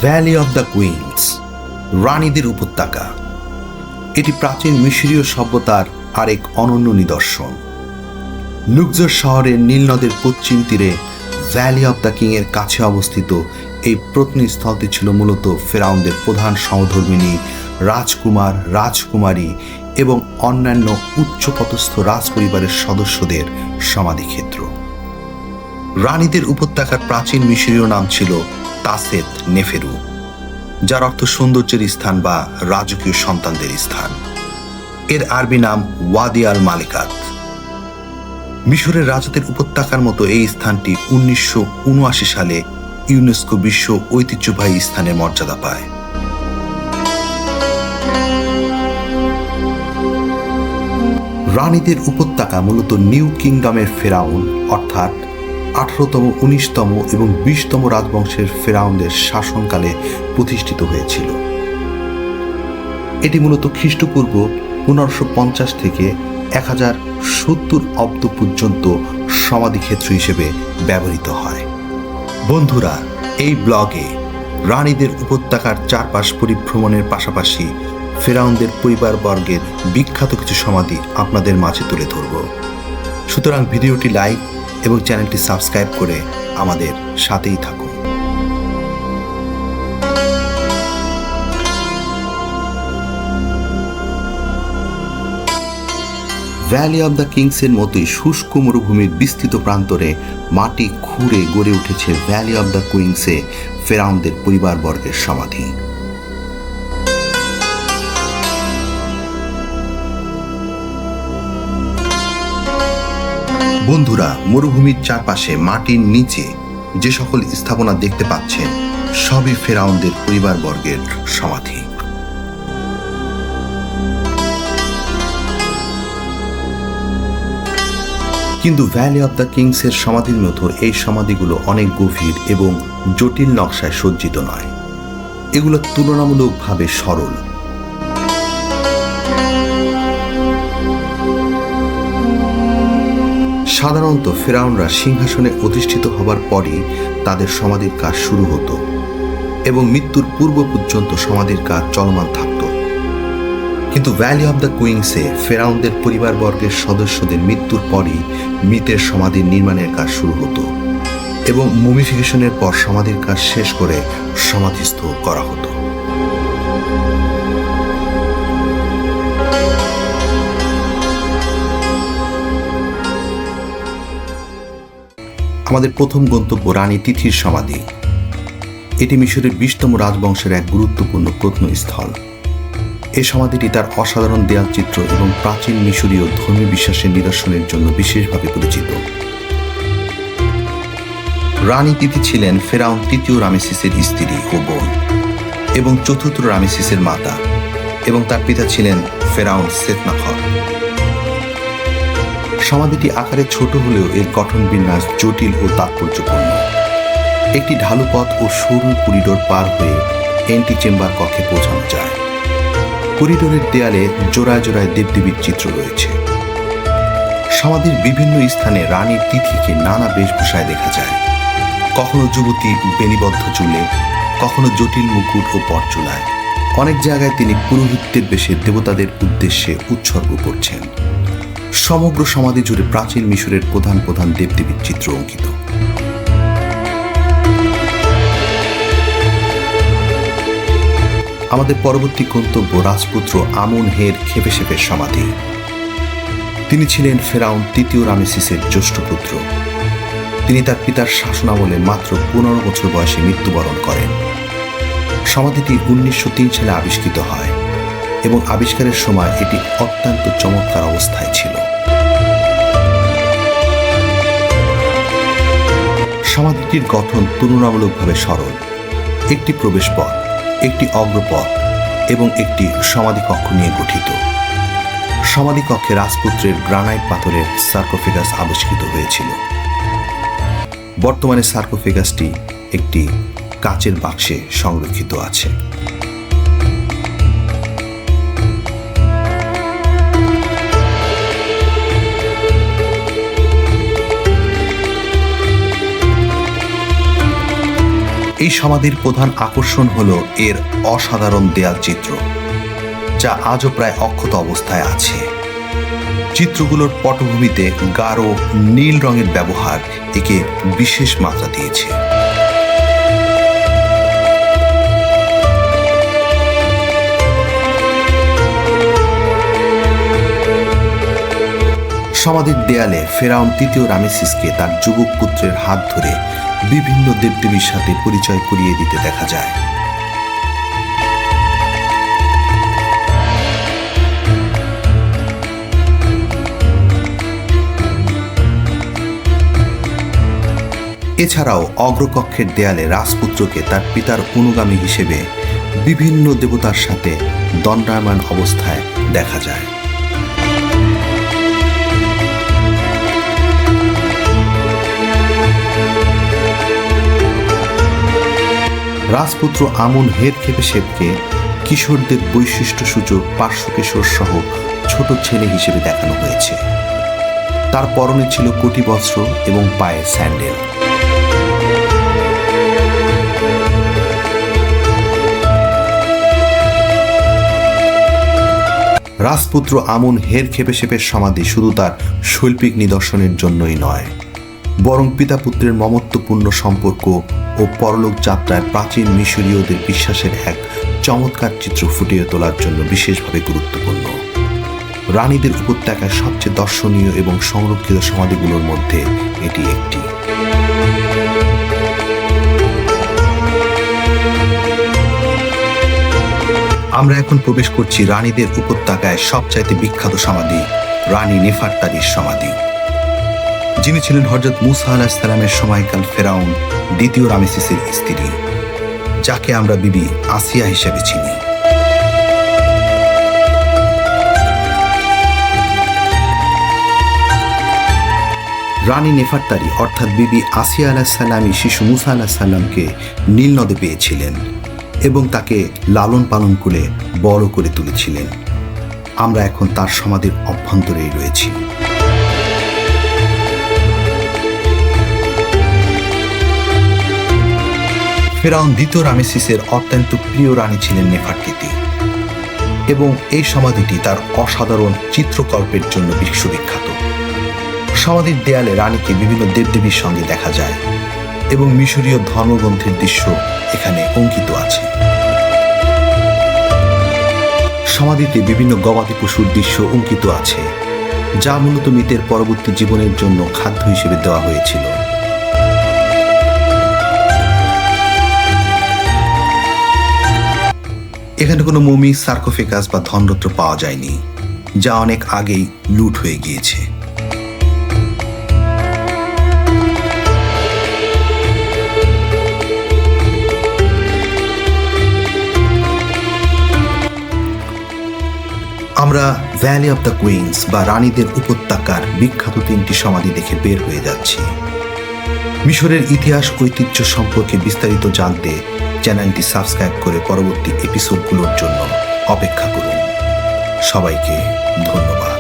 Valley of the queen's, রানীদের উপত্যকা। এটি প্রাচীন মিশরীয় সভ্যতার আরেক অনন্য নিদর্শন। লুক্সর শহরের নীল নদের পশ্চিম তীরে ভ্যালি অব দ্য কিং এর কাছে অবস্থিত এই প্রত্নস্থলটি ছিল মূলত ফেরাউনদের প্রধান সহধর্মিণী, রাজকুমার, রাজকুমারী এবং অন্যান্য উচ্চপদস্থ রাজপরিবারের সদস্যদের সমাধিক্ষেত্র। রানীদের উপত্যকার প্রাচীন মিশরীয় নাম ছিল তাসেত নেফেরু, যার অর্থ সৌন্দর্যের স্থান বা রাজকীয় সন্তানদের স্থান। এর আরবি নাম ওয়াদি আল মালিকাত। মিশরের রাজাদের উপত্যকার মতো এই স্থানটি 1979 সালে ইউনেস্কো বিশ্ব ঐতিহ্যবাহী স্থানের মর্যাদা পায়। রানীদের উপত্যকা মূলত নিউ কিংডমের ফেরাউন অর্থাৎ 18তম, 19তম এবং 20তম রাজবংশের ফেরাউনদের শাসনকালে প্রতিষ্ঠিত হয়েছিল। এটি মূলত খ্রিস্টপূর্ব 1550 থেকে 1070 অব্দ পর্যন্ত সমাধিক্ষেত্র হিসেবে ব্যবহৃত হয়। বন্ধুরা, এই ব্লগে রানীদের উপত্যকার চারপাশ পরিভ্রমণের পাশাপাশি ফেরাউনদের পরিবারবর্গের বিখ্যাত কিছু সমাধি আপনাদের মাঝে তুলে ধরব। সুতরাং ভিডিওটি লাইক এবং চ্যানেলটি সাবস্ক্রাইব করে আমাদের সাথেই থাকুন। ভ্যালি অব দ্য কিংসের মতোই শুষ্ক মরুভূমির বিস্তৃত প্রান্তরে মাটি খুঁড়ে গড়ে উঠেছে ভ্যালি অব দ্য কুইন্সে ফেরাউনদের পরিবারবর্গের সমাধি। বন্ধুরা, মরুভূমির চারপাশে মাটির নিচে যে সকল স্থাপনা দেখতে পাচ্ছেন সবই ফেরাউনদের পরিবারবর্গের সমাধি। কিন্তু ভ্যালি অব দ্য কিংসের সমাধির মতো এই সমাধিগুলো অনেক গভীর এবং জটিল নকশায় সজ্জিত নয়। এগুলো তুলনামূলকভাবে সরল। সাধারণত ফেরাউনরা সিংহাসনে অধিষ্ঠিত হবার পরই তাদের সমাধির কাজ শুরু হতো এবং মৃত্যুর পূর্ব পর্যন্ত সমাধির কাজ চলমান থাকত। কিন্তু ভ্যালি অব দ্য কুইন্সে ফেরাউনদের পরিবারবর্গের সদস্যদের মৃত্যুর পরই মৃতের সমাধির নির্মাণের কাজ শুরু হতো এবং মুমিফিকেশনের পর সমাধির কাজ শেষ করে সমাধিস্থ করা হতো। আমাদের প্রথম গন্তব্য রানী তিথির সমাধি। এটি মিশরের 20তম রাজবংশের এক গুরুত্বপূর্ণ প্রত্নস্থল। এই সমাধিটি তার অসাধারণ দেয়ালচিত্র এবং প্রাচীন মিশরীয় ধর্মী বিশ্বাসের নিদর্শনের জন্য বিশেষভাবে পরিচিত। রানী তিথি ছিলেন ফেরাউন তৃতীয় রামেসিসের স্ত্রী ও বোন এবং চতুর্থ রামেসিসের মাতা, এবং তার পিতা ছিলেন ফেরাউন সেতনাখর। সমাধিটি আকারে ছোট হলেও এর গঠন বিন্যাস জটিল ও তাৎপর্যপূর্ণ। একটি ঢালু পথ ও সরু করিডোর পার হয়ে এন্টি চেম্বার কক্ষে পৌঁছানো যায়। করিডোরের দেয়ালে জোড়ায় জোড়ায় দেবদেবীর চিত্র রয়েছে। সমাধির বিভিন্ন স্থানে রানীর তিথিকে নানা বেশভূষায় দেখা যায়। কখনো যুবতী বেণীবদ্ধ চুলে, কখনো জটিল মুকুট ও পরচুলায়। অনেক জায়গায় তিনি পুরোহিতদের বেশে দেবতাদের উদ্দেশ্যে উৎসর্গ করছেন। সমগ্র সমাধি জুড়ে প্রাচীন মিশরের প্রধান প্রধান দেবদেবীর চিত্র অঙ্কিত। আমাদের পরবর্তী গন্তব্য রাজপুত্র আমুন হের খেপেশেপের সমাধি। তিনি ছিলেন ফেরাউন তৃতীয় রামেসিসের জ্যেষ্ঠ পুত্র। তিনি তার পিতার শাসনামলে মাত্র 15 বছর বয়সে মৃত্যুবরণ করেন। সমাধিটি 1903 সালে আবিষ্কৃত হয় এবং আবিষ্কারের সময় এটি অত্যন্ত চমৎকার অবস্থায় ছিল। সমাধিটির গঠন তুলনামূলকভাবে সরল। একটি প্রবেশপথ, একটি অগ্রপথ এবং একটি সমাধিকক্ষ নিয়ে গঠিত। সমাধিকক্ষে রাজপুত্রের গ্রানাইট পাথরের সার্কোফেগাস আবিষ্কৃত হয়েছিল। বর্তমানে সার্কোফেগাসটি একটি কাচের বাক্সে সংরক্ষিত আছে। এই সমাধির প্রধান আকর্ষণ হল এর অসাধারণ দেয়াল চিত্র, যা আজও প্রায় অক্ষত অবস্থায় আছে। চিত্রগুলোর পটভূমিতে গাঢ় নীল রঙের ব্যবহার একে বিশেষ মাত্রা দিয়েছে। সমাধির দেয়ালে ফেরাউন তৃতীয় রামেসিসকে তার যুবক পুত্রের হাত ধরে বিভিন্ন দেবদেবীর সাথে পরিচয় করিয়ে দিতে দেখা যায়। এছাড়াও অগ্রকক্ষের দেয়ালে রাজপুত্রকে তার পিতার অনুগামী হিসেবে বিভিন্ন দেবতার সাথে দণ্ডায়মান অবস্থায় দেখা যায়। রাজপুত্র আমুন হেরখেপেশেবকে কিশোরদের বৈশিষ্ট্যসূচক পার্শ্বকেশর সহ ছোট ছেলে হিসেবে দেখানো হয়েছে। তার পরনে ছিল কটিবস্ত্র এবং পায়ে স্যান্ডেল। রাজপুত্র আমুন হেরখেপেশেবের সমাধি শুধু তার শৈল্পিক নিদর্শনের জন্যই নয়, বরং পিতা পুত্রের মমত্বপূর্ণ সম্পর্ক ও পরলোক যাত্রায় প্রাচীন মিশরীয়দের বিশ্বাসের এক চমৎকার চিত্র ফুটিয়ে তোলার জন্য বিশেষভাবে গুরুত্বপূর্ণ। রানীদের উপত্যকায় সবচেয়ে দর্শনীয় এবং সংরক্ষিত সমাধিগুলোর মধ্যে এটি একটি। আমরা এখন প্রবেশ করছি রানীদের উপত্যকায় সবচাইতে বিখ্যাত সমাধি রানী নেফারতারির সমাধি, যিনি ছিলেন হযরত মূসা আলাইহিস সালামের সময়কাল ফেরাউন দ্বিতীয় রামেসিসের স্ত্রী, যাকে আমরা বিবি আসিয়া হিসেবে চিনি। রানী নেফারতারি অর্থাৎ বিবি আসিয়া আলাইহিস সালামই শিশু মূসা আলাইহিস সালামকে নীল নদে পেয়েছিলেন এবং তাকে লালন পালন করে বড় করে তুলেছিলেন। আমরা এখন তার সমাধির অভ্যন্তরেই রয়েছি। ফেরাউন দ্বিতীয় রামেসিসের অত্যন্ত প্রিয় রানী ছিলেন নেফারতিতি, এবং এই সমাধিটি তার অসাধারণ চিত্রকল্পের জন্য বিশ্ববিখ্যাত। সমাধির দেয়ালে রানীকে বিভিন্ন দেবদেবীর সঙ্গে দেখা যায় এবং মিশরীয় ধর্মগ্রন্থের দৃশ্য এখানে অঙ্কিত আছে। সমাধিতে বিভিন্ন গবাদি পশুর দৃশ্য অঙ্কিত আছে, যা মূলত মৃতের পরবর্তী জীবনের জন্য খাদ্য হিসেবে দেওয়া হয়েছিল। এখানে কোনো মমি, সার্কোফেগাস বা ধনরত্ন পাওয়া যায়নি, যা অনেক আগেই লুট হয়ে গিয়েছে। আমরা ভ্যালি অব দ্য কুইন্স বা রানীদের উপত্যকার বিখ্যাত 3টি সমাধি দেখে বের হয়ে যাচ্ছি। মিশরের ইতিহাস ঐতিহ্য সম্পর্কে বিস্তারিত জানতে চ্যানেলটি সাবস্ক্রাইব করে পরবর্তী এপিসোডগুলোর জন্য অপেক্ষা করুন। সবাইকে ধন্যবাদ।